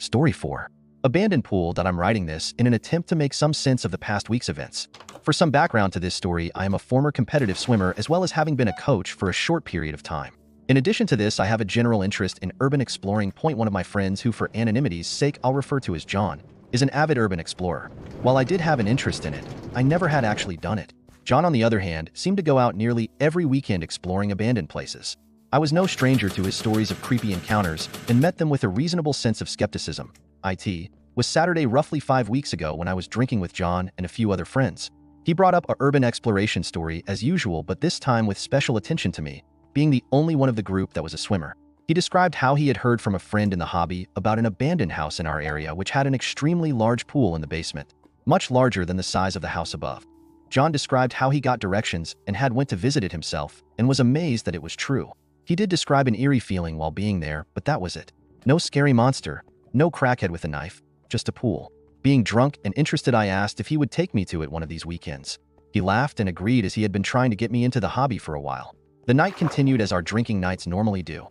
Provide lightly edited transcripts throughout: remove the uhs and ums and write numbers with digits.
Story 4. Abandoned pool. I'm writing this in an attempt to make some sense of the past week's events. For some background to this story, I am a former competitive swimmer as well as having been a coach for a short period of time. In addition to this, I have a general interest in urban exploring. One of my friends, who for anonymity's sake I'll refer to as John, is an avid urban explorer. While I did have an interest in it, I never had actually done it. John, on the other hand, seemed to go out nearly every weekend exploring abandoned places. I was no stranger to his stories of creepy encounters and met them with a reasonable sense of skepticism. It was Saturday roughly 5 weeks ago when I was drinking with John and a few other friends. He brought up a urban exploration story as usual, but this time with special attention to me, being the only one of the group that was a swimmer. He described how he had heard from a friend in the hobby about an abandoned house in our area which had an extremely large pool in the basement, much larger than the size of the house above. John described how he got directions and had went to visit it himself and was amazed that it was true. He did describe an eerie feeling while being there, but that was it. No scary monster, no crackhead with a knife, just a pool. Being drunk and interested, I asked if he would take me to it one of these weekends. He laughed and agreed, as he had been trying to get me into the hobby for a while. The night continued as our drinking nights normally do.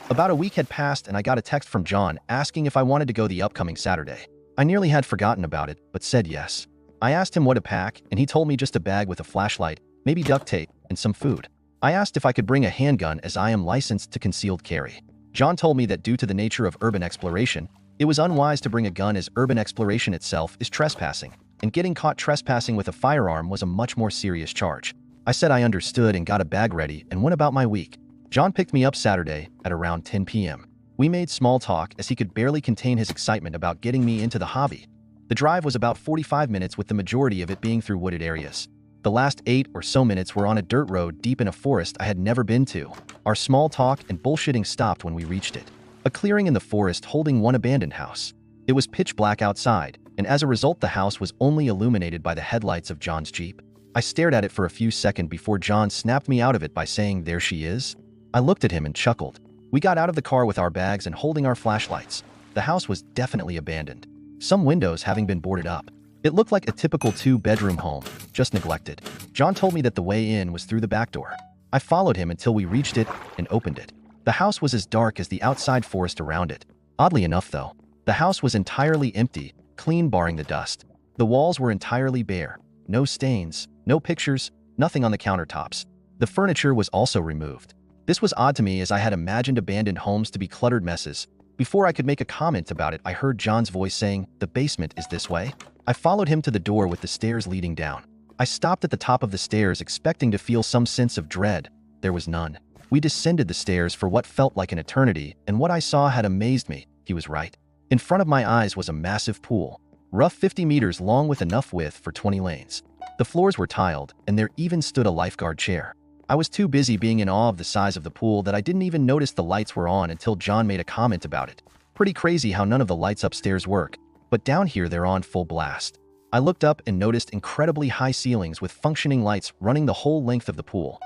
About a week had passed and I got a text from John asking if I wanted to go the upcoming Saturday. I nearly had forgotten about it, but said yes. I asked him what to pack, and he told me just a bag with a flashlight, maybe duct tape, and some food. I asked if I could bring a handgun as I am licensed to concealed carry. John told me that due to the nature of urban exploration, it was unwise to bring a gun as urban exploration itself is trespassing, and getting caught trespassing with a firearm was a much more serious charge. I said I understood and got a bag ready and went about my week. John picked me up Saturday at around 10 p.m. We made small talk as he could barely contain his excitement about getting me into the hobby. The drive was about 45 minutes, with the majority of it being through wooded areas. The last 8 or so minutes were on a dirt road deep in a forest I had never been to. Our small talk and bullshitting stopped when we reached it. A clearing in the forest holding one abandoned house. It was pitch black outside, and as a result the house was only illuminated by the headlights of John's Jeep. I stared at it for a few seconds before John snapped me out of it by saying, "There she is?" I looked at him and chuckled. We got out of the car with our bags and holding our flashlights. The house was definitely abandoned, some windows having been boarded up. It looked like a typical 2-bedroom home, just neglected. John told me that the way in was through the back door. I followed him until we reached it and opened it. The house was as dark as the outside forest around it. Oddly enough though, the house was entirely empty, clean barring the dust. The walls were entirely bare. No stains, no pictures, nothing on the countertops. The furniture was also removed. This was odd to me, as I had imagined abandoned homes to be cluttered messes. Before I could make a comment about it, I heard John's voice saying, "The basement is this way." I followed him to the door with the stairs leading down. I stopped at the top of the stairs expecting to feel some sense of dread. There was none. We descended the stairs for what felt like an eternity, and what I saw had amazed me. He was right. In front of my eyes was a massive pool, rough 50 meters long with enough width for 20 lanes. The floors were tiled, and there even stood a lifeguard chair. I was too busy being in awe of the size of the pool that I didn't even notice the lights were on until John made a comment about it. Pretty crazy how none of the lights upstairs work, but down here they're on full blast. I looked up and noticed incredibly high ceilings with functioning lights running the whole length of the pool.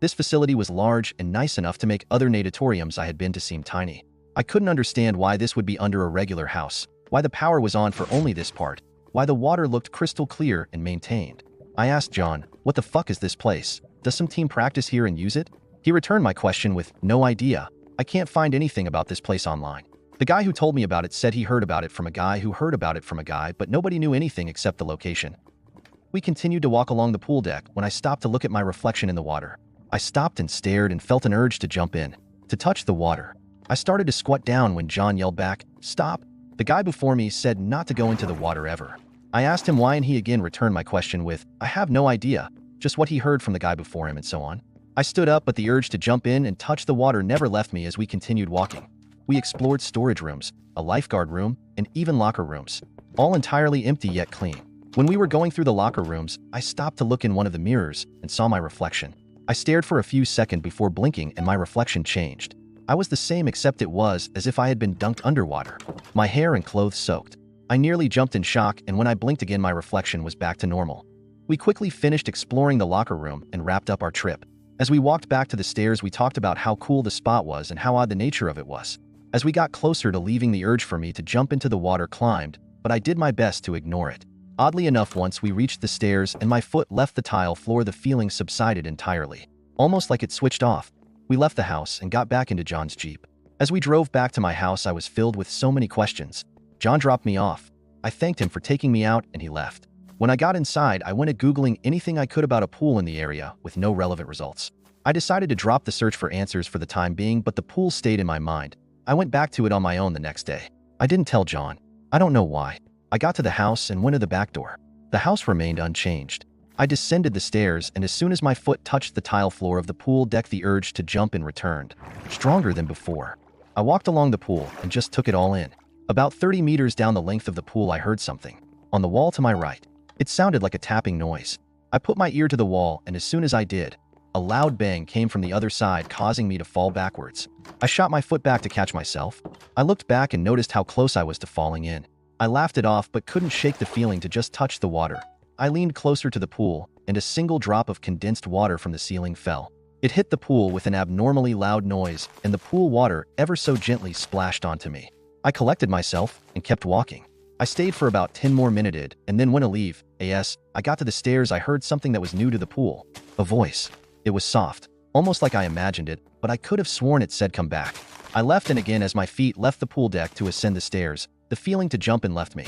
This facility was large and nice enough to make other natatoriums I had been to seem tiny. I couldn't understand why this would be under a regular house, why the power was on for only this part, why the water looked crystal clear and maintained. I asked John, "What the fuck is this place? Does some team practice here and use it?" He returned my question with, "No idea. I can't find anything about this place online." The guy who told me about it said he heard about it from a guy who heard about it from a guy, but nobody knew anything except the location. We continued to walk along the pool deck when I stopped to look at my reflection in the water. I stopped and stared and felt an urge to jump in, to touch the water. I started to squat down when John yelled back, "Stop." The guy before me said not to go into the water ever. I asked him why, and he again returned my question with, "I have no idea, just what he heard from the guy before him," and so on. I stood up, but the urge to jump in and touch the water never left me as we continued walking. We explored storage rooms, a lifeguard room, and even locker rooms, all entirely empty yet clean. When we were going through the locker rooms, I stopped to look in one of the mirrors and saw my reflection. I stared for a few seconds before blinking, and my reflection changed. I was the same, except it was as if I had been dunked underwater, my hair and clothes soaked. I nearly jumped in shock, and when I blinked again, my reflection was back to normal. We quickly finished exploring the locker room and wrapped up our trip. As we walked back to the stairs, we talked about how cool the spot was and how odd the nature of it was. As we got closer to leaving, the urge for me to jump into the water climbed, but I did my best to ignore it. Oddly enough, once we reached the stairs and my foot left the tile floor, the feeling subsided entirely, almost like it switched off. We left the house and got back into John's Jeep. As we drove back to my house, I was filled with so many questions. John dropped me off. I thanked him for taking me out and he left. When I got inside, I went at Googling anything I could about a pool in the area with no relevant results. I decided to drop the search for answers for the time being, but the pool stayed in my mind. I went back to it on my own the next day. I didn't tell John. I don't know why. I got to the house and went to the back door. The house remained unchanged. I descended the stairs, and as soon as my foot touched the tile floor of the pool deck, the urge to jump in returned, stronger than before. I walked along the pool and just took it all in. About 30 meters down the length of the pool, I heard something. On the wall to my right. It sounded like a tapping noise. I put my ear to the wall, and as soon as I did, a loud bang came from the other side, causing me to fall backwards. I shot my foot back to catch myself. I looked back and noticed how close I was to falling in. I laughed it off but couldn't shake the feeling to just touch the water. I leaned closer to the pool, and a single drop of condensed water from the ceiling fell. It hit the pool with an abnormally loud noise, and the pool water ever so gently splashed onto me. I collected myself and kept walking. I stayed for about 10 more minutes, and then when I leave, I got to the stairs, I heard something that was new to the pool. A voice. It was soft, almost like I imagined it, but I could have sworn it said come back. I left, and again as my feet left the pool deck to ascend the stairs, the feeling to jump in left me.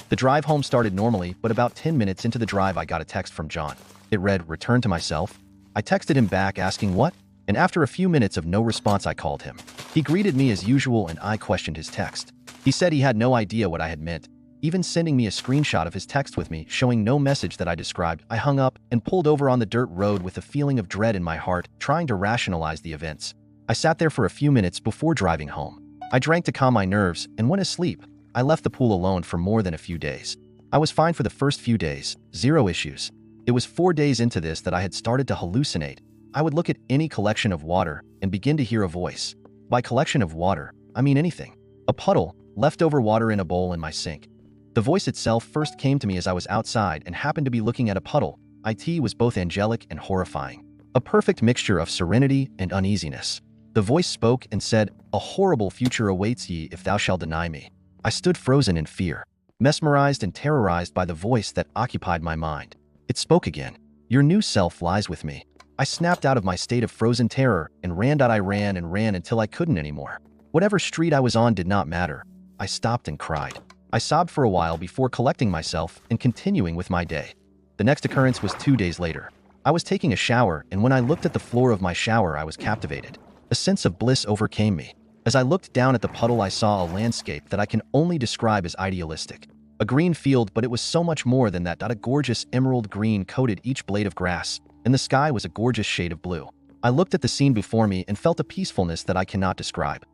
The drive home started normally, but about 10 minutes into the drive I got a text from John. It read, "Return to myself." I texted him back asking what? And after a few minutes of no response, I called him. He greeted me as usual and I questioned his text. He said he had no idea what I had meant, even sending me a screenshot of his text with me showing no message that I described. I hung up and pulled over on the dirt road with a feeling of dread in my heart, trying to rationalize the events. I sat there for a few minutes before driving home. I drank to calm my nerves and went asleep. I left the pool alone for more than a few days. I was fine for the first few days, zero issues. It was 4 days into this that I had started to hallucinate. I would look at any collection of water and begin to hear a voice. By collection of water, I mean anything. A puddle, leftover water in a bowl in my sink. The voice itself first came to me as I was outside and happened to be looking at a puddle. It was both angelic and horrifying. A perfect mixture of serenity and uneasiness. The voice spoke and said, "A horrible future awaits ye if thou shalt deny me." I stood frozen in fear, mesmerized and terrorized by the voice that occupied my mind. It spoke again. "Your new self lies with me." I snapped out of my state of frozen terror and ran. I ran and ran until I couldn't anymore. Whatever street I was on did not matter. I stopped and cried. I sobbed for a while before collecting myself and continuing with my day. The next occurrence was 2 days later. I was taking a shower, and when I looked at the floor of my shower, I was captivated. A sense of bliss overcame me. As I looked down at the puddle, I saw a landscape that I can only describe as idealistic. A green field, but it was so much more than that. A gorgeous emerald green coated each blade of grass, and the sky was a gorgeous shade of blue. I looked at the scene before me and felt a peacefulness that I cannot describe.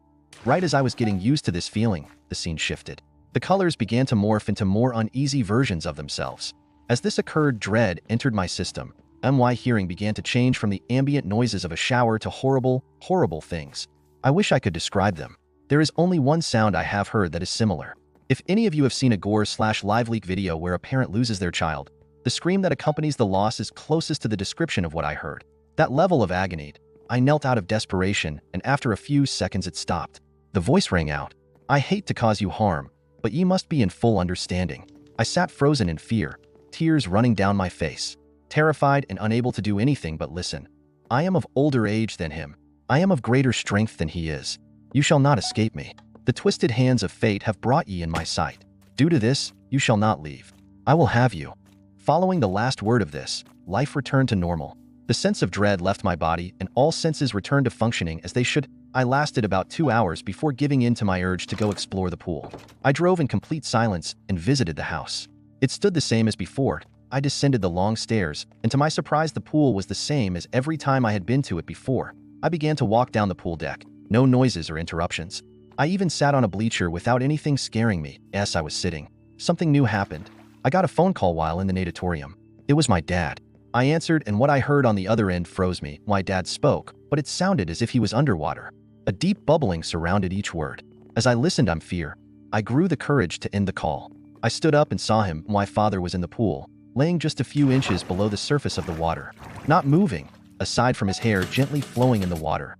Right as I was getting used to this feeling, the scene shifted. The colors began to morph into more uneasy versions of themselves. As this occurred, dread entered my system. My hearing began to change from the ambient noises of a shower to horrible, horrible things. I wish I could describe them. There is only one sound I have heard that is similar. If any of you have seen a gore/live leak video where a parent loses their child, the scream that accompanies the loss is closest to the description of what I heard. That level of agony. I knelt out of desperation, and after a few seconds it stopped. The voice rang out. "I hate to cause you harm, but ye must be in full understanding." I sat frozen in fear, tears running down my face, terrified and unable to do anything but listen. "I am of older age than him. I am of greater strength than he is. You shall not escape me. The twisted hands of fate have brought ye in my sight. Due to this, you shall not leave. I will have you." Following the last word of this, life returned to normal. The sense of dread left my body and all senses returned to functioning as they should. I lasted about 2 hours before giving in to my urge to go explore the pool. I drove in complete silence and visited the house. It stood the same as before. I descended the long stairs, and to my surprise the pool was the same as every time I had been to it before. I began to walk down the pool deck. No noises or interruptions. I even sat on a bleacher without anything scaring me. As I was sitting, something new happened. I got a phone call while in the natatorium. It was my dad. I answered, and what I heard on the other end froze me. My dad spoke, but it sounded as if he was underwater. A deep bubbling surrounded each word. As I listened in fear, I grew the courage to end the call. I stood up and saw him. My father was in the pool, laying just a few inches below the surface of the water, not moving, aside from his hair gently flowing in the water.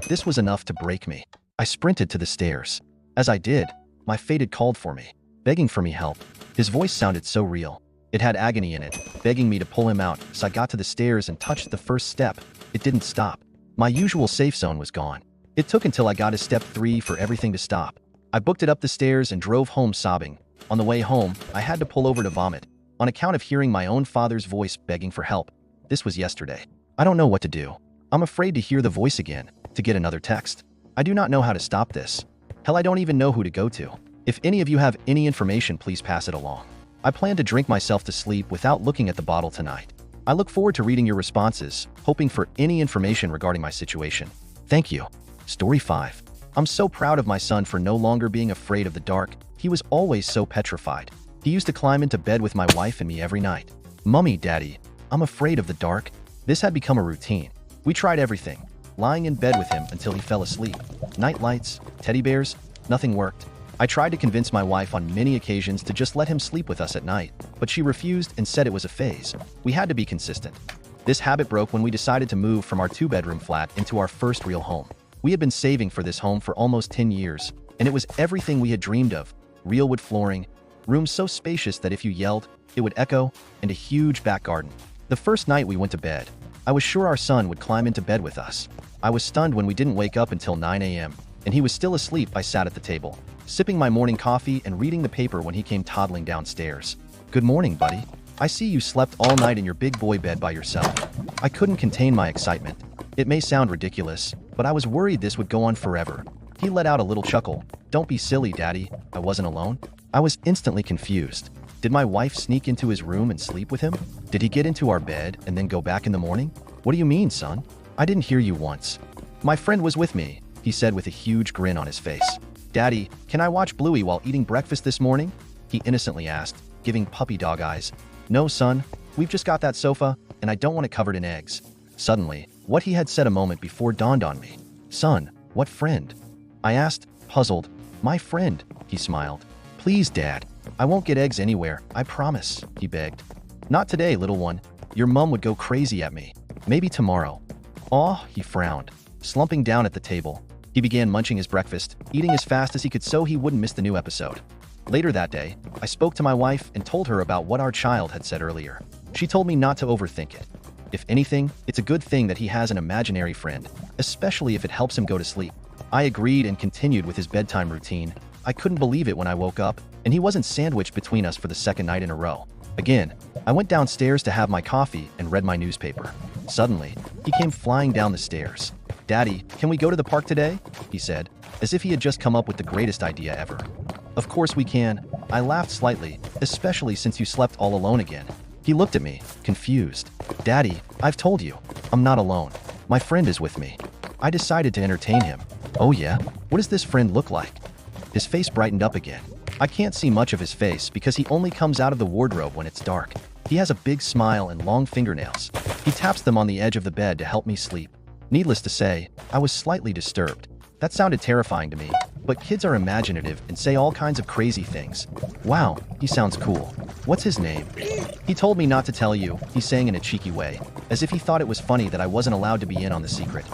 This was enough to break me. I sprinted to the stairs. As I did, my fate had called for me, begging for me help. His voice sounded so real. It had agony in it, begging me to pull him out. As I got to the stairs and touched the first step, it didn't stop. My usual safe zone was gone. It took until I got to step 3 for everything to stop. I booked it up the stairs and drove home sobbing. On the way home, I had to pull over to vomit, on account of hearing my own father's voice begging for help. This was yesterday. I don't know what to do. I'm afraid to hear the voice again, to get another text. I do not know how to stop this. Hell, I don't even know who to go to. If any of you have any information, please pass it along. I plan to drink myself to sleep without looking at the bottle tonight. I look forward to reading your responses, hoping for any information regarding my situation. Thank you. Story 5. I'm so proud of my son for no longer being afraid of the dark. He was always so petrified. He used to climb into bed with my wife and me every night. Mummy, Daddy, I'm afraid of the dark. This had become a routine. We tried everything, lying in bed with him until he fell asleep. Night lights, teddy bears, nothing worked. I tried to convince my wife on many occasions to just let him sleep with us at night, but she refused and said it was a phase. We had to be consistent. This habit broke when we decided to move from our 2-bedroom flat into our first real home. We had been saving for this home for almost 10 years, and it was everything we had dreamed of. Real wood flooring, rooms so spacious that if you yelled, it would echo, and a huge back garden. The first night we went to bed, I was sure our son would climb into bed with us. I was stunned when we didn't wake up until 9 a.m., and he was still asleep. I sat at the table, sipping my morning coffee and reading the paper when he came toddling downstairs. Good morning, buddy. I see you slept all night in your big boy bed by yourself. I couldn't contain my excitement. It may sound ridiculous, but I was worried this would go on forever. He let out a little chuckle. Don't be silly, Daddy. I wasn't alone. I was instantly confused. Did my wife sneak into his room and sleep with him? Did he get into our bed and then go back in the morning? What do you mean, son? I didn't hear you once. My friend was with me, he said with a huge grin on his face. Daddy, can I watch Bluey while eating breakfast this morning? He innocently asked, giving puppy dog eyes. No, son. We've just got that sofa, and I don't want it covered in eggs. Suddenly, what he had said a moment before dawned on me. Son, what friend? I asked, puzzled. My friend, he smiled. Please, Dad. I won't get eggs anywhere, I promise, he begged. Not today, little one. Your mom would go crazy at me. Maybe tomorrow. Aw, he frowned, slumping down at the table. He began munching his breakfast, eating as fast as he could so he wouldn't miss the new episode. Later that day, I spoke to my wife and told her about what our child had said earlier. She told me not to overthink it. If anything, it's a good thing that he has an imaginary friend, especially if it helps him go to sleep. I agreed and continued with his bedtime routine. I couldn't believe it when I woke up, and he wasn't sandwiched between us for the second night in a row. Again, I went downstairs to have my coffee and read my newspaper. Suddenly, he came flying down the stairs. Daddy, can we go to the park today? He said, as if he had just come up with the greatest idea ever. Of course we can. I laughed slightly, especially since you slept all alone again. He looked at me, confused. Daddy, I've told you, I'm not alone. My friend is with me. I decided to entertain him. Oh yeah? What does this friend look like? His face brightened up again. I can't see much of his face because he only comes out of the wardrobe when it's dark. He has a big smile and long fingernails. He taps them on the edge of the bed to help me sleep. Needless to say, I was slightly disturbed. That sounded terrifying to me, but kids are imaginative and say all kinds of crazy things. Wow, he sounds cool. What's his name? He told me not to tell you, he sang in a cheeky way, as if he thought it was funny that I wasn't allowed to be in on the secret.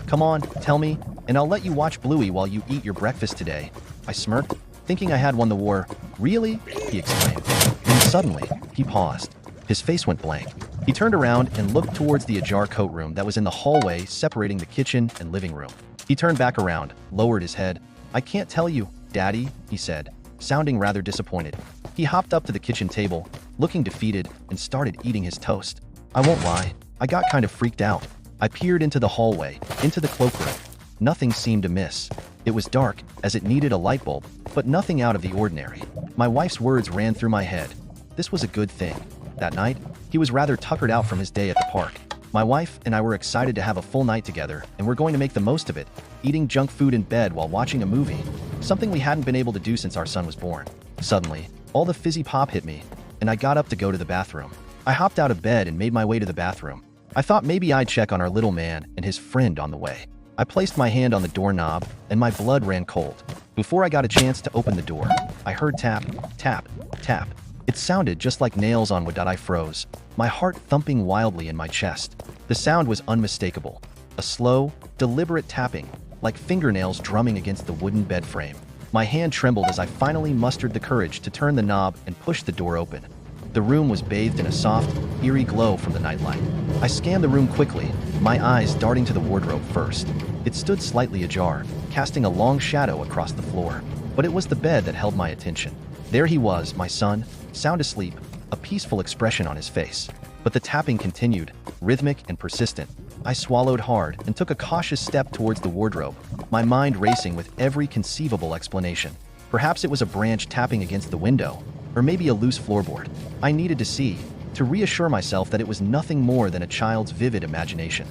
Come on, tell me, and I'll let you watch Bluey while you eat your breakfast today. I smirked, thinking I had won the war. Really? He exclaimed. Then suddenly, he paused. His face went blank. He turned around and looked towards the ajar coat room that was in the hallway separating the kitchen and living room. He turned back around, lowered his head. I can't tell you, Daddy, he said, sounding rather disappointed. He hopped up to the kitchen table, looking defeated, and started eating his toast. I won't lie, I got kind of freaked out. I peered into the hallway, into the cloakroom. Nothing seemed amiss. It was dark, as it needed a light bulb, but nothing out of the ordinary. My wife's words ran through my head. This was a good thing. That night, he was rather tuckered out from his day at the park. My wife and I were excited to have a full night together, and we're going to make the most of it, eating junk food in bed while watching a movie, something we hadn't been able to do since our son was born. Suddenly, all the fizzy pop hit me, and I got up to go to the bathroom. I hopped out of bed and made my way to the bathroom. I thought maybe I'd check on our little man and his friend on the way. I placed my hand on the doorknob, and my blood ran cold. Before I got a chance to open the door, I heard tap, tap, tap. It sounded just like nails on wood. I froze, my heart thumping wildly in my chest. The sound was unmistakable. A slow, deliberate tapping, like fingernails drumming against the wooden bed frame. My hand trembled as I finally mustered the courage to turn the knob and push the door open. The room was bathed in a soft, eerie glow from the nightlight. I scanned the room quickly, my eyes darting to the wardrobe first. It stood slightly ajar, casting a long shadow across the floor. but it was the bed that held my attention. There he was, my son, sound asleep, a peaceful expression on his face. But the tapping continued, rhythmic and persistent. I swallowed hard and took a cautious step towards the wardrobe, my mind racing with every conceivable explanation. Perhaps it was a branch tapping against the window, or maybe a loose floorboard. I needed to see, to reassure myself that it was nothing more than a child's vivid imagination.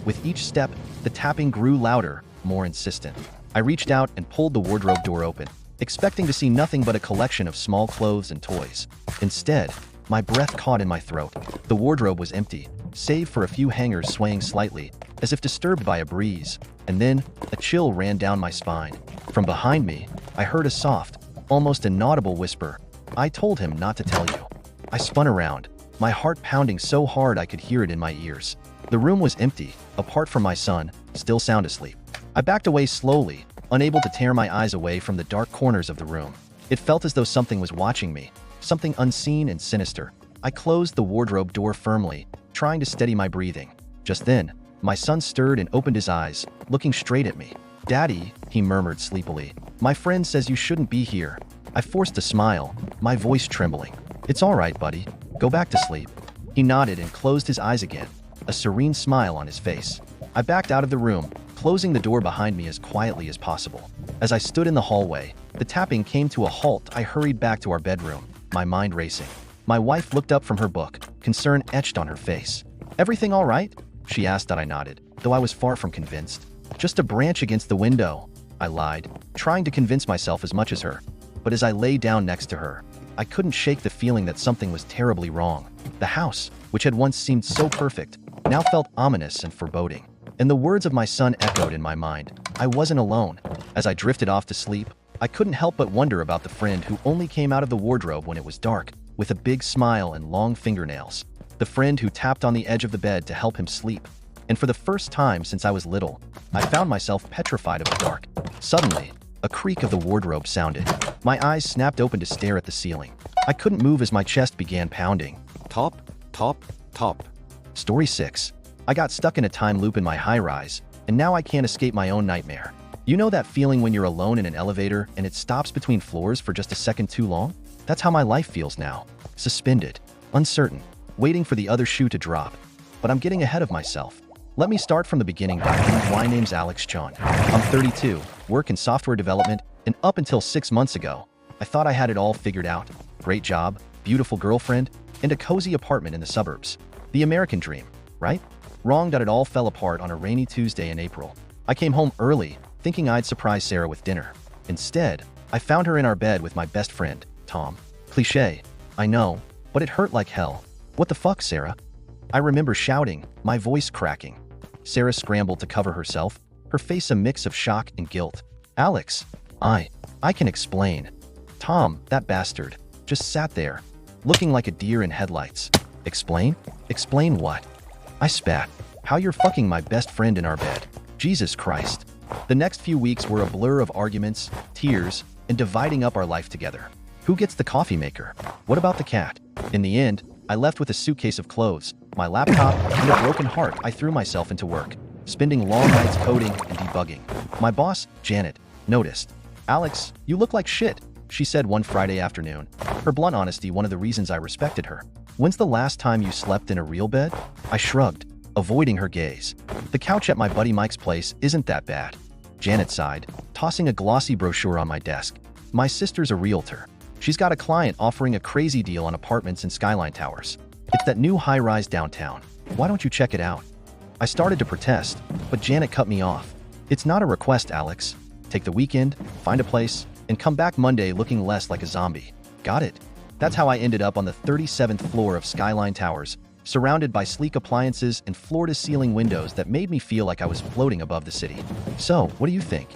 With each step, the tapping grew louder, more insistent. I reached out and pulled the wardrobe door open, expecting to see nothing but a collection of small clothes and toys. Instead, my breath caught in my throat. The wardrobe was empty, save for a few hangers swaying slightly, as if disturbed by a breeze. And then, a chill ran down my spine. From behind me, I heard a soft, almost inaudible whisper. I told him not to tell you. I spun around, my heart pounding so hard I could hear it in my ears. The room was empty, apart from my son, still sound asleep. I backed away slowly, unable to tear my eyes away from the dark corners of the room. It felt as though something was watching me, something unseen and sinister. I closed the wardrobe door firmly, trying to steady my breathing. Just then, my son stirred and opened his eyes, looking straight at me. "Daddy," he murmured sleepily, "my friend says you shouldn't be here." I forced a smile, my voice trembling. "It's all right, buddy. Go back to sleep." He nodded and closed his eyes again, a serene smile on his face. I backed out of the room, closing the door behind me as quietly as possible. As I stood in the hallway, the tapping came to a halt. I hurried back to our bedroom, my mind racing. My wife looked up from her book, concern etched on her face. "Everything all right?" she asked. I nodded, though I was far from convinced. "Just a branch against the window," I lied, trying to convince myself as much as her. But as I lay down next to her, I couldn't shake the feeling that something was terribly wrong. The house, which had once seemed so perfect, now felt ominous and foreboding. And the words of my son echoed in my mind. I wasn't alone. As I drifted off to sleep, I couldn't help but wonder about the friend who only came out of the wardrobe when it was dark, with a big smile and long fingernails. The friend who tapped on the edge of the bed to help him sleep. And for the first time since I was little, I found myself petrified of the dark. Suddenly, a creak of the wardrobe sounded. My eyes snapped open to stare at the ceiling. I couldn't move as my chest began pounding. Top, top, top. Story 6. I got stuck in a time loop in my high-rise, and now I can't escape my own nightmare. You know that feeling when you're alone in an elevator and it stops between floors for just a second too long? That's how my life feels now. Suspended, uncertain, waiting for the other shoe to drop. But I'm getting ahead of myself. Let me start from the beginning. My name's Alex Chon. I'm 32, work in software development, and up until 6 months ago, I thought I had it all figured out. Great job, beautiful girlfriend, and a cozy apartment in the suburbs. The American dream, right? Wrong. It all fell apart on a rainy Tuesday in April. I came home early, thinking I'd surprise Sarah with dinner. Instead, I found her in our bed with my best friend, Tom. Cliché, I know, but it hurt like hell. "What the fuck, Sarah?" I remember shouting, my voice cracking. Sarah scrambled to cover herself, her face a mix of shock and guilt. "Alex, I can explain." Tom, that bastard, just sat there, looking like a deer in headlights. "Explain? Explain what?" I spat. "How you're fucking my best friend in our bed. Jesus Christ." The next few weeks were a blur of arguments, tears, and dividing up our life together. Who gets the coffee maker? What about the cat? In the end, I left with a suitcase of clothes, my laptop, and a broken heart. I threw myself into work, spending long nights coding and debugging. My boss, Janet, noticed. "Alex, you look like shit," she said one Friday afternoon. Her blunt honesty, one of the reasons I respected her. "When's the last time you slept in a real bed?" I shrugged, avoiding her gaze. "The couch at my buddy Mike's place isn't that bad." Janet sighed, tossing a glossy brochure on my desk. "My sister's a realtor. She's got a client offering a crazy deal on apartments in Skyline Towers. It's that new high-rise downtown. Why don't you check it out?" I started to protest, but Janet cut me off. "It's not a request, Alex. Take the weekend, find a place, and come back Monday looking less like a zombie." Got it? That's how I ended up on the 37th floor of Skyline Towers, surrounded by sleek appliances and floor-to-ceiling windows that made me feel like I was floating above the city. So, what do you think?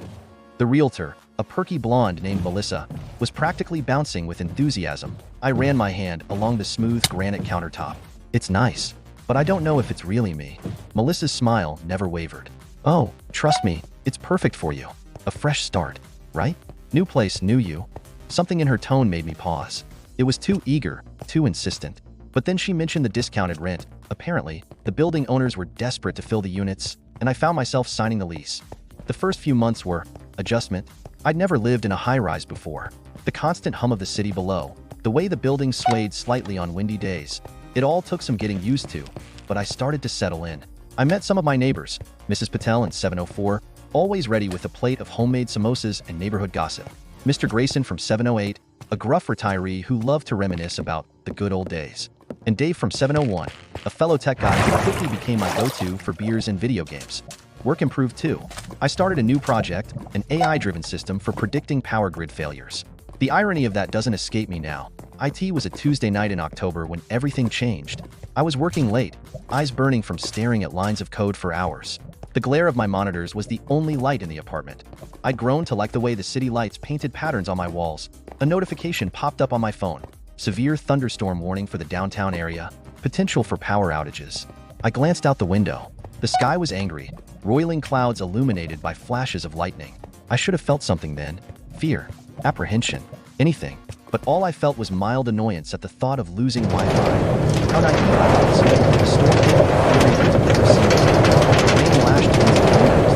The realtor, a perky blonde named Melissa, was practically bouncing with enthusiasm. I ran my hand along the smooth granite countertop. "It's nice, but I don't know if it's really me." Melissa's smile never wavered. "Oh, trust me, it's perfect for you. A fresh start, right? New place, new you." Something in her tone made me pause. It was too eager, too insistent. But then she mentioned the discounted rent. Apparently, the building owners were desperate to fill the units, and I found myself signing the lease. The first few months were adjustment, I'd never lived in a high-rise before. The constant hum of the city below, the way the buildings swayed slightly on windy days, it all took some getting used to, but I started to settle in. I met some of my neighbors, Mrs. Patel in 704, always ready with a plate of homemade samosas and neighborhood gossip. Mr. Grayson from 708, a gruff retiree who loved to reminisce about the good old days. And Dave from 701, a fellow tech guy who quickly became my go-to for beers and video games. Work improved too. I started a new project, an AI-driven system for predicting power grid failures. The irony of that doesn't escape me now. IT was a Tuesday night in October when everything changed. I was working late, eyes burning from staring at lines of code for hours. The glare of my monitors was the only light in the apartment. I'd grown to like the way the city lights painted patterns on my walls. A notification popped up on my phone. Severe thunderstorm warning for the downtown area. Potential for power outages. I glanced out the window. The sky was angry, roiling clouds illuminated by flashes of lightning. I should have felt something then. Fear, apprehension, anything. But all I felt was mild annoyance at the thought of losing Wi-Fi. How naive I was. The storm hit with fury I'd never seen. The rain lashed against the windows.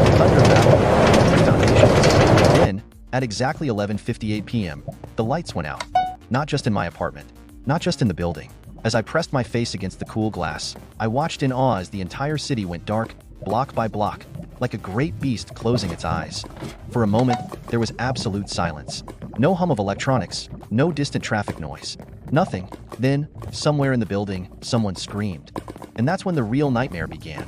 The thunder battled the foundations. Then, at exactly 11:58 p.m., the lights went out. Not just in my apartment. Not just in the building. As I pressed my face against the cool glass, I watched in awe as the entire city went dark, block by block, like a great beast closing its eyes. For a moment, there was absolute silence. No hum of electronics, no distant traffic noise. Nothing. Then, somewhere in the building, someone screamed. And that's when the real nightmare began.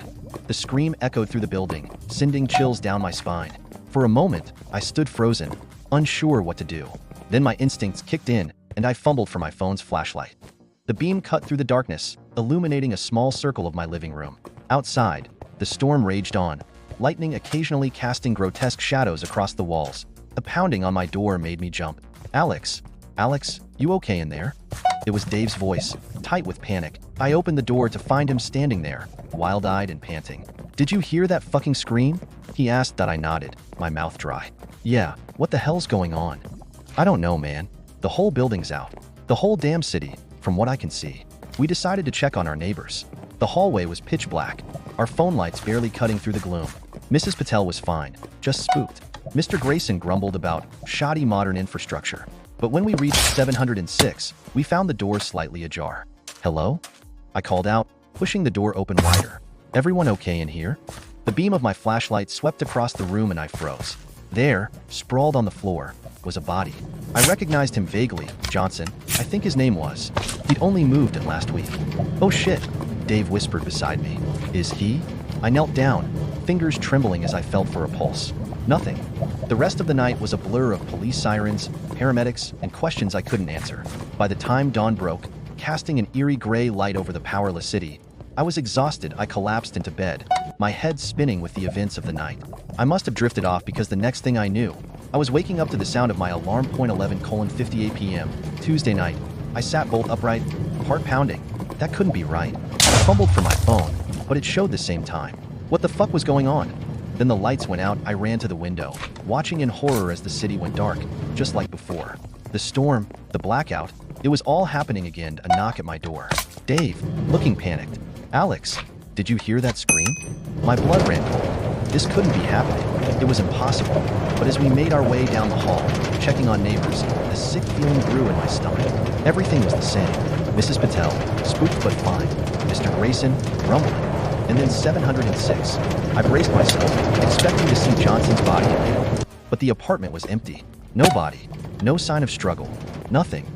The scream echoed through the building, sending chills down my spine. For a moment, I stood frozen, unsure what to do. Then my instincts kicked in, and I fumbled for my phone's flashlight. The beam cut through the darkness, illuminating a small circle of my living room. Outside, the storm raged on, lightning occasionally casting grotesque shadows across the walls. The pounding on my door made me jump. Alex, you okay in there? It was Dave's voice, tight with panic. I opened the door to find him standing there, wild-eyed and panting. Did you hear that fucking scream? He asked that I nodded, my mouth dry. Yeah, what the hell's going on? I don't know, man. The whole building's out. The whole damn city, from what I can see. We decided to check on our neighbors. The hallway was pitch black, our phone lights barely cutting through the gloom. Mrs. Patel was fine, just spooked. Mr. Grayson grumbled about shoddy modern infrastructure. But when we reached 706, we found the door slightly ajar. Hello? I called out, pushing the door open wider. Everyone okay in here? The beam of my flashlight swept across the room and I froze. There, sprawled on the floor, was a body. I recognized him vaguely, Johnson, I think his name was. He'd only moved in last week. Oh shit, Dave whispered beside me. Is he? I knelt down, fingers trembling as I felt for a pulse. Nothing. The rest of the night was a blur of police sirens, paramedics, and questions I couldn't answer. By the time dawn broke, casting an eerie gray light over the powerless city, I was exhausted. I collapsed into bed, my head spinning with the events of the night. I must have drifted off because the next thing I knew, I was waking up to the sound of my alarm. 11:58 p.m. Tuesday night. I sat bolt upright, heart pounding. That couldn't be right. I fumbled for my phone, but it showed the same time. What the fuck was going on? Then the lights went out. I ran to the window, watching in horror as the city went dark, just like before. The storm, the blackout, it was all happening again. A knock at my door. Dave, looking panicked. Alex, did you hear that scream? My blood ran cold. This couldn't be happening. It was impossible. But as we made our way down the hall, checking on neighbors, a sick feeling grew in my stomach. Everything was the same. Mrs. Patel, spooked but fine. Mr. Grayson, grumbling. And then 706. I braced myself, expecting to see Johnson's body again. But the apartment was empty. No body. No sign of struggle. Nothing.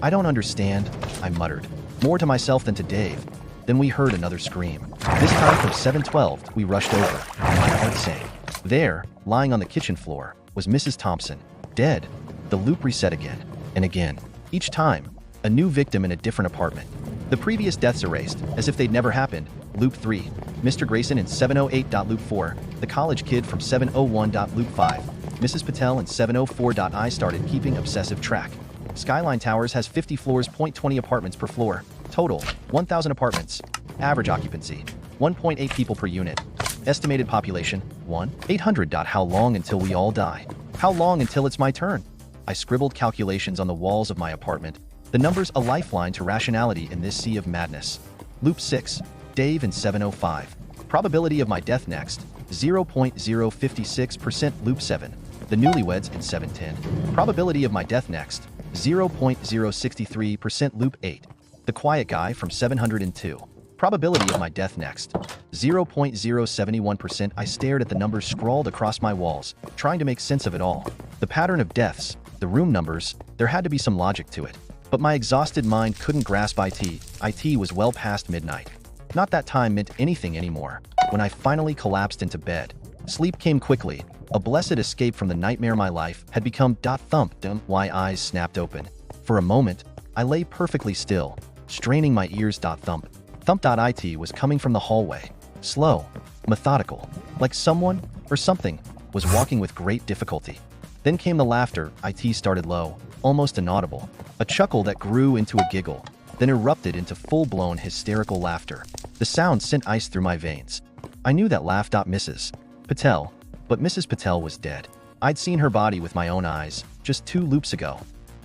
I don't understand, I muttered. More to myself than to Dave. Then we heard another scream. This time from 712, we rushed over, and my heart sank. There, lying on the kitchen floor, was Mrs. Thompson, dead. The loop reset again, and again. Each time, a new victim in a different apartment. The previous deaths erased, as if they'd never happened. Loop 3, Mr. Grayson in 708. Loop 4, the college kid from 701. Loop 5, Mrs. Patel in 704. I started keeping obsessive track. Skyline Towers has 50 floors. 20 apartments per floor. Total, 1,000 apartments. Average occupancy, 1.8 people per unit. Estimated population, 1,800. How long until we all die? How long until it's my turn? I scribbled calculations on the walls of my apartment, the numbers a lifeline to rationality in this sea of madness. Loop 6, Dave in 705. Probability of my death next, 0.056%. Loop 7. The newlyweds in 710. Probability of my death next, 0.063%. Loop 8. The quiet guy from 702. Probability of my death next, 0.071%. I stared at the numbers scrawled across my walls, trying to make sense of it all. The pattern of deaths, the room numbers, there had to be some logic to it. But my exhausted mind couldn't grasp it. It was well past midnight. Not that time meant anything anymore. When I finally collapsed into bed, sleep came quickly. A blessed escape from the nightmare my life had become. Thump. My eyes snapped open. For a moment, I lay perfectly still, straining my ears. Thump. Thump. It was coming from the hallway. Slow, methodical, like someone or something was walking with great difficulty. Then came the laughter. It started low, almost inaudible. A chuckle that grew into a giggle, then erupted into full-blown hysterical laughter. The sound sent ice through my veins. I knew that laugh. Mrs. Patel. But Mrs. Patel was dead. I'd seen her body with my own eyes, just 2 loops ago.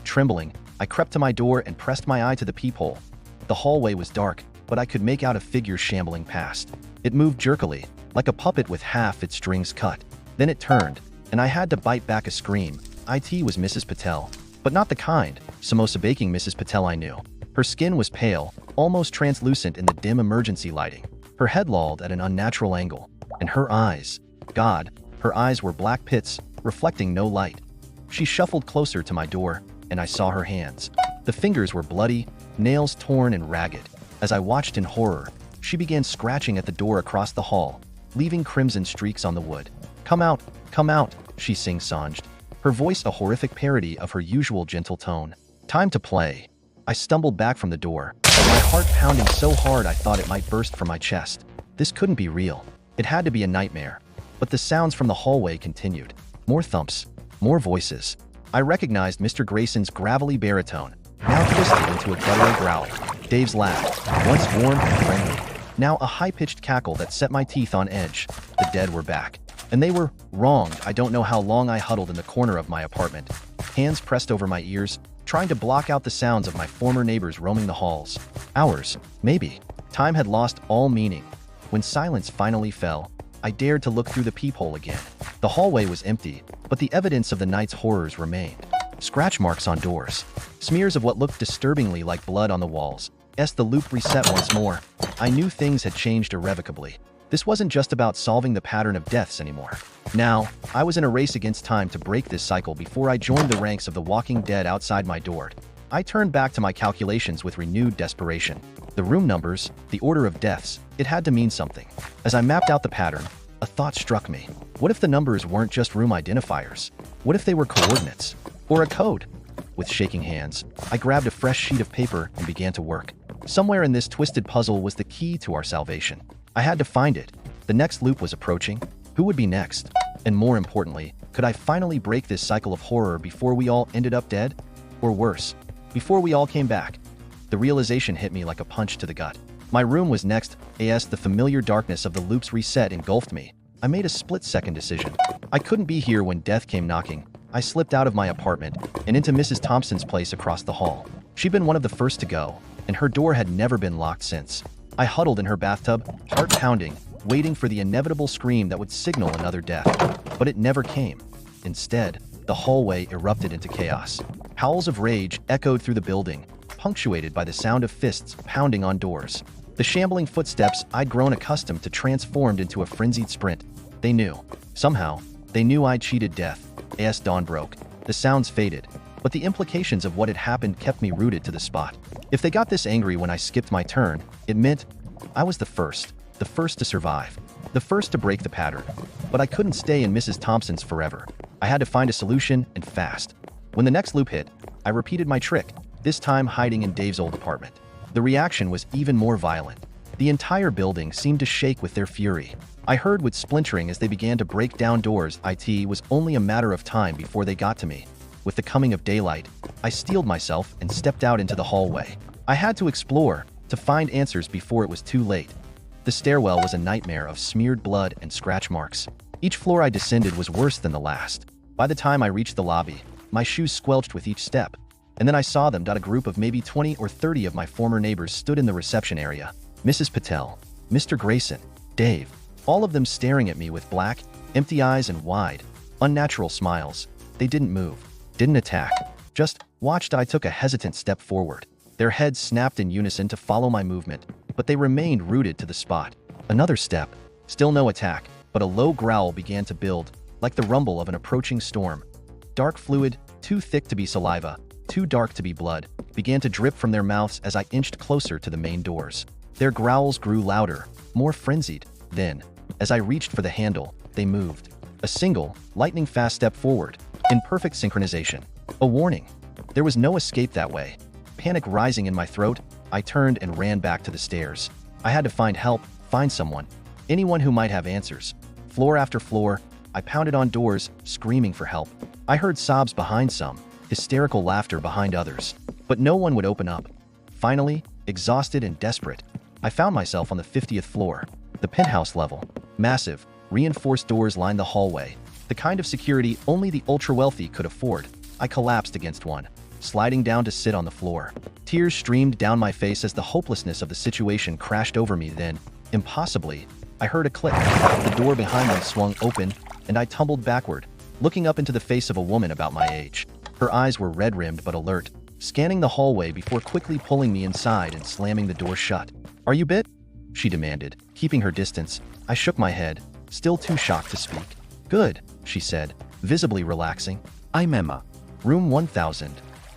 Trembling, I crept to my door and pressed my eye to the peephole. The hallway was dark, but I could make out a figure shambling past. It moved jerkily, like a puppet with half its strings cut. Then it turned, and I had to bite back a scream. It was Mrs. Patel, but not the kind, samosa baking Mrs. Patel I knew. Her skin was pale, almost translucent in the dim emergency lighting. Her head lolled at an unnatural angle, and her eyes, God, her eyes were black pits, reflecting no light. She shuffled closer to my door, and I saw her hands. The fingers were bloody, nails torn and ragged. As I watched in horror, she began scratching at the door across the hall, leaving crimson streaks on the wood. Come out, she sing-songed, her voice a horrific parody of her usual gentle tone. Time to play. I stumbled back from the door, my heart pounding so hard I thought it might burst from my chest. This couldn't be real. It had to be a nightmare. But the sounds from the hallway continued. More thumps, more voices. I recognized Mr. Grayson's gravelly baritone, now twisted into a guttural growl. Dave's laugh, once warm and friendly, now a high-pitched cackle that set my teeth on edge. The dead were back. And they were wronged. I don't know how long I huddled in the corner of my apartment, hands pressed over my ears, trying to block out the sounds of my former neighbors roaming the halls. Hours, maybe. Time had lost all meaning. When silence finally fell, I dared to look through the peephole again. The hallway was empty, but the evidence of the night's horrors remained. Scratch marks on doors, smears of what looked disturbingly like blood on the walls. The loop reset once more. I knew things had changed irrevocably. This wasn't just about solving the pattern of deaths anymore. Now, I was in a race against time to break this cycle before I joined the ranks of the walking dead outside my door. I turned back to my calculations with renewed desperation. The room numbers, the order of deaths, it had to mean something. As I mapped out the pattern, a thought struck me. What if the numbers weren't just room identifiers? What if they were coordinates? Or a code? With shaking hands, I grabbed a fresh sheet of paper and began to work. Somewhere in this twisted puzzle was the key to our salvation. I had to find it. The next loop was approaching. Who would be next? And more importantly, could I finally break this cycle of horror before we all ended up dead? Or worse, before we all came back? The realization hit me like a punch to the gut. My room was next. The familiar darkness of the loop's reset engulfed me. I made a split-second decision. I couldn't be here when death came knocking. I slipped out of my apartment and into Mrs. Thompson's place across the hall. She'd been one of the first to go, and her door had never been locked since. I huddled in her bathtub, heart pounding, waiting for the inevitable scream that would signal another death. But it never came. Instead, the hallway erupted into chaos. Howls of rage echoed through the building, punctuated by the sound of fists pounding on doors. The shambling footsteps I'd grown accustomed to transformed into a frenzied sprint. They knew. Somehow, they knew I'd cheated death. As dawn broke, the sounds faded, but the implications of what had happened kept me rooted to the spot. If they got this angry when I skipped my turn, it meant I was the first to survive, the first to break the pattern. But I couldn't stay in Mrs. Thompson's forever. I had to find a solution, and fast. When the next loop hit, I repeated my trick, this time hiding in Dave's old apartment. The reaction was even more violent. The entire building seemed to shake with their fury. I heard wood splintering as they began to break down doors. It was only a matter of time before they got to me. With the coming of daylight, I steeled myself and stepped out into the hallway. I had to explore, to find answers before it was too late. The stairwell was a nightmare of smeared blood and scratch marks. Each floor I descended was worse than the last. By the time I reached the lobby, my shoes squelched with each step. And then I saw them. A group of maybe 20 or 30 of my former neighbors stood in the reception area. Mrs. Patel, Mr. Grayson, Dave. All of them staring at me with black, empty eyes and wide, unnatural smiles. They didn't move, didn't attack, just watched. I took a hesitant step forward. Their heads snapped in unison to follow my movement, but they remained rooted to the spot. Another step, still no attack, but a low growl began to build, like the rumble of an approaching storm. Dark fluid, too thick to be saliva, too dark to be blood, began to drip from their mouths as I inched closer to the main doors. Their growls grew louder, more frenzied. Then, as I reached for the handle, they moved. A single, lightning-fast step forward, in perfect synchronization. A warning. There was no escape that way. Panic rising in my throat, I turned and ran back to the stairs. I had to find help, find someone. Anyone who might have answers. Floor after floor, I pounded on doors, screaming for help. I heard sobs behind some, hysterical laughter behind others. But no one would open up. Finally, exhausted and desperate, I found myself on the 50th floor. The penthouse level. Massive, reinforced doors lined the hallway. The kind of security only the ultra-wealthy could afford. I collapsed against one, sliding down to sit on the floor. Tears streamed down my face as the hopelessness of the situation crashed over me. Then, impossibly, I heard a click. The door behind me swung open, and I tumbled backward, looking up into the face of a woman about my age. Her eyes were red-rimmed but alert, scanning the hallway before quickly pulling me inside and slamming the door shut. "Are you bit?" she demanded, keeping her distance. I shook my head, still too shocked to speak. "Good," she said, visibly relaxing. "I'm Emma. Room 1000.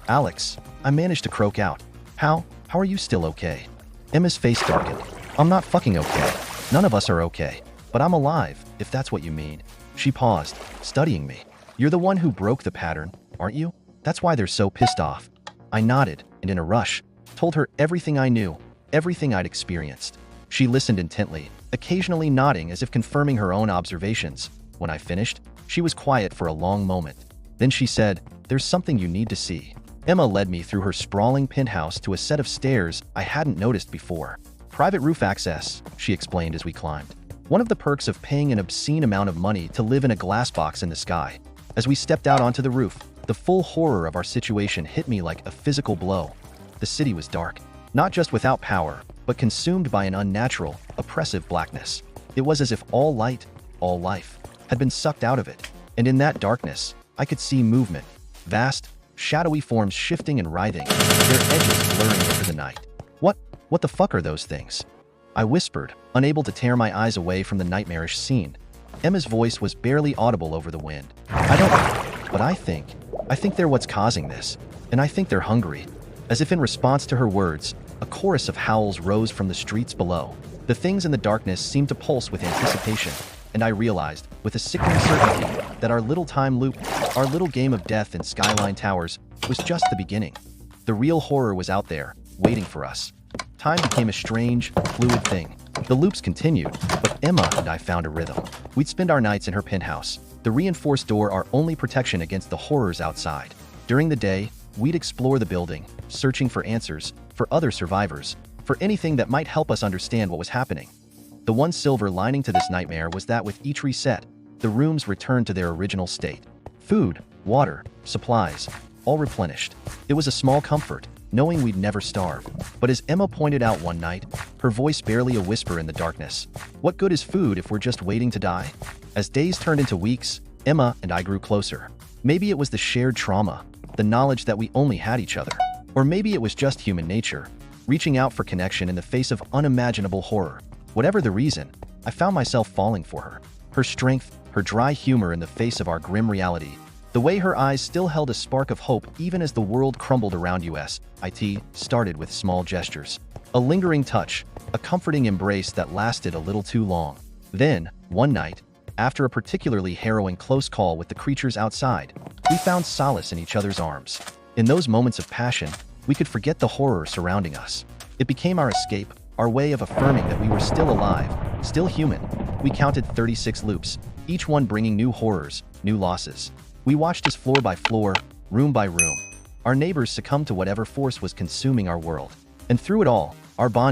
Alex," I managed to croak out. How are you still okay?" Emma's face darkened. "I'm not fucking okay. None of us are okay. But I'm alive, if that's what you mean." She paused, studying me. "You're the one who broke the pattern, aren't you? That's why they're so pissed off." I nodded, and in a rush, told her everything I knew, everything I'd experienced. She listened intently, occasionally nodding as if confirming her own observations. When I finished, she was quiet for a long moment. Then she said, "There's something you need to see." Emma led me through her sprawling penthouse to a set of stairs I hadn't noticed before. "Private roof access," she explained as we climbed. "One of the perks of paying an obscene amount of money to live in a glass box in the sky." As we stepped out onto the roof, the full horror of our situation hit me like a physical blow. The city was dark, not just without power, but consumed by an unnatural, oppressive blackness. It was as if all light, all life, had been sucked out of it. And in that darkness, I could see movement. Vast, shadowy forms shifting and writhing, their edges blurring into the night. What the fuck are those things?" I whispered, unable to tear my eyes away from the nightmarish scene. Emma's voice was barely audible over the wind. "I don't know, but I think they're what's causing this. And I think they're hungry." As if in response to her words, a chorus of howls rose from the streets below. The things in the darkness seemed to pulse with anticipation, and I realized, with a sickening certainty, that our little time loop, our little game of death in Skyline Towers, was just the beginning. The real horror was out there, waiting for us. Time became a strange, fluid thing. The loops continued, but Emma and I found a rhythm. We'd spend our nights in her penthouse, the reinforced door our only protection against the horrors outside. During the day, we'd explore the building, searching for answers, for other survivors, for anything that might help us understand what was happening. The one silver lining to this nightmare was that with each reset, the rooms returned to their original state. Food, water, supplies, all replenished. It was a small comfort, knowing we'd never starve. But as Emma pointed out one night, her voice barely a whisper in the darkness, what good is food if we're just waiting to die? As days turned into weeks, Emma and I grew closer. Maybe it was the shared trauma, the knowledge that we only had each other. Or maybe it was just human nature, reaching out for connection in the face of unimaginable horror. Whatever the reason, I found myself falling for her. Her strength, her dry humor in the face of our grim reality. The way her eyes still held a spark of hope even as the world crumbled around us. It started with small gestures. A lingering touch, a comforting embrace that lasted a little too long. Then, one night, after a particularly harrowing close call with the creatures outside, we found solace in each other's arms. In those moments of passion, we could forget the horror surrounding us. It became our escape, our way of affirming that we were still alive, still human. We counted 36 loops, each one bringing new horrors, new losses. We watched as floor by floor, room by room, our neighbors succumbed to whatever force was consuming our world. And through it all, our bond